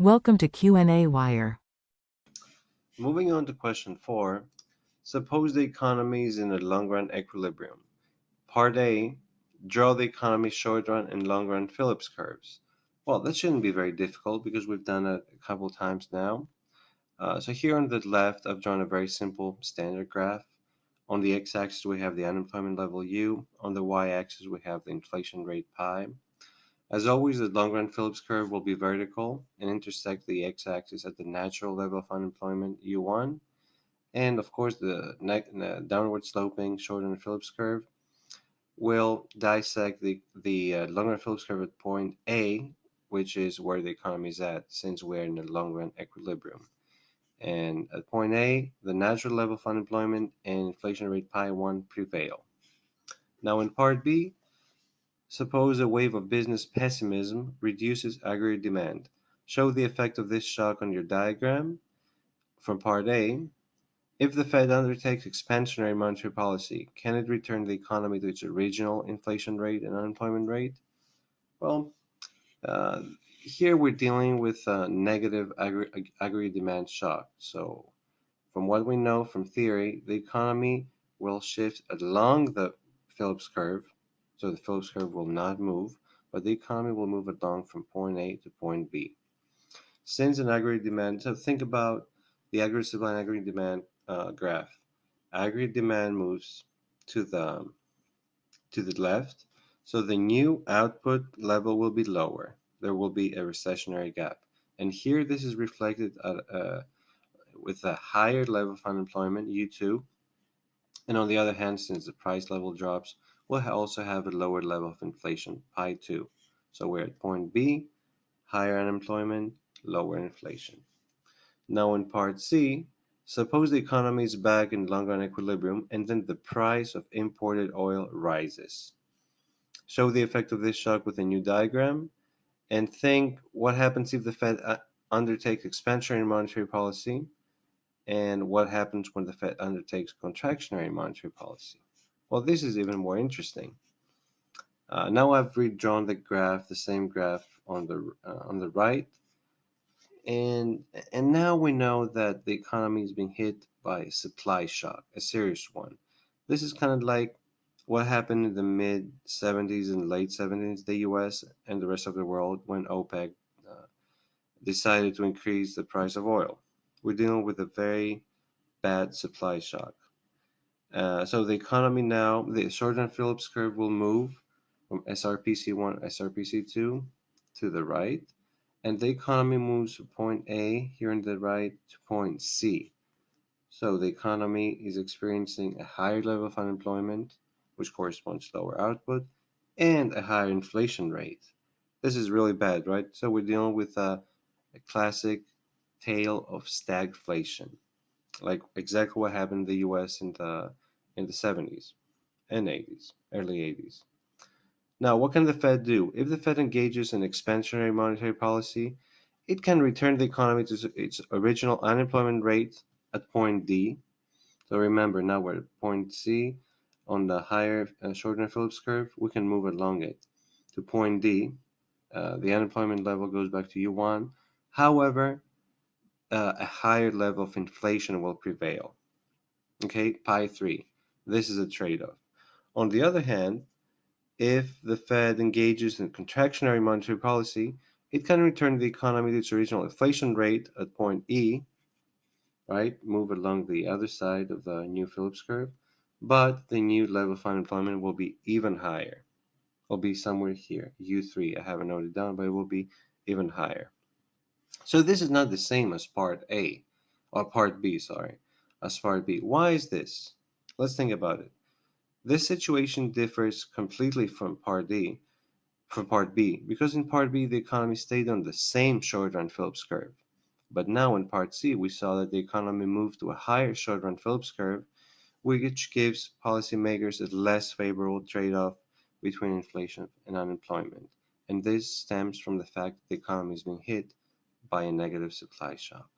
Welcome to qnawire. Moving on to question 4, suppose the economy is in a long-run equilibrium. Part A, draw the economy's short-run and long-run Phillips curves. Well, that shouldn't be very difficult because we've done it a couple times now. So here on the left, I've drawn a very simple standard graph. On the x-axis, we have the unemployment level U. On the y-axis, we have the inflation rate pi. As always, the long-run Phillips curve will be vertical and intersect the x-axis at the natural level of unemployment U1. And of course, the downward sloping short-run Phillips curve will dissect the long-run Phillips curve at point A, which is where the economy is at, since we're in a long-run equilibrium. And at point A, the natural level of unemployment and inflation rate pi 1 prevail. Now in part B, suppose a wave of business pessimism reduces aggregate demand. Show the effect of this shock on your diagram. From part A, if the Fed undertakes expansionary monetary policy, can it return the economy to its original inflation rate and unemployment rate? Well, here we're dealing with a negative aggregate demand shock. So from what we know from theory, the economy will shift along the Phillips curve. So the Phillips curve will not move, but the economy will move along from point A to point B. Since an aggregate demand, so think about the aggregate supply and aggregate demand graph. Aggregate demand moves to the left, so the new output level will be lower. There will be a recessionary gap. And here this is reflected with a higher level of unemployment, U2, and on the other hand, since the price level drops, we'll also have a lower level of inflation, pi 2. So we're at point B, higher unemployment, lower inflation. Now in part C, suppose the economy is back in long-run equilibrium and then the price of imported oil rises. Show the effect of this shock with a new diagram and think what happens if the Fed undertakes expansionary monetary policy and what happens when the Fed undertakes contractionary monetary policy. Well, this is even more interesting. Now I've redrawn the graph, the same graph on the right, and now we know that the economy is being hit by a supply shock, a serious one. This is kind of like what happened in the mid 70s and late 70s, the US and the rest of the world when OPEC uh, decided to increase the price of oil. We're dealing with a very bad supply shock. So the economy now, the short-run Phillips curve will move from SRPC1, SRPC2 to the right, and the economy moves from point A here on the right to point C. So the economy is experiencing a higher level of unemployment, which corresponds to lower output, and a higher inflation rate. This is really bad, right? So we're dealing with a classic tale of stagflation, like exactly what happened in the U.S. in the 70s and 80s, early 80s. Now, what can the Fed do? If the Fed engages in expansionary monetary policy, it can return the economy to its original unemployment rate at point D. So remember, now we're at point C on the higher shorter Phillips curve. We can move along it to point D. The unemployment level goes back to U1. However, a higher level of inflation will prevail. Okay, pi 3. This is a trade-off. On the other hand, if the Fed engages in contractionary monetary policy, it can return the economy to its original inflation rate at point E, right? Move along the other side of the new Phillips curve, but the new level of unemployment will be even higher. Will be somewhere here, U3. I haven't noted down, but it will be even higher. So this is not the same as part A, or part B, sorry, as part B. Why is this? Let's think about it. This situation differs completely from part B, because in part B the economy stayed on the same short-run Phillips curve. But now in part C we saw that the economy moved to a higher short-run Phillips curve, which gives policymakers a less favorable trade-off between inflation and unemployment. And this stems from the fact that the economy is being hit by a negative supply shock.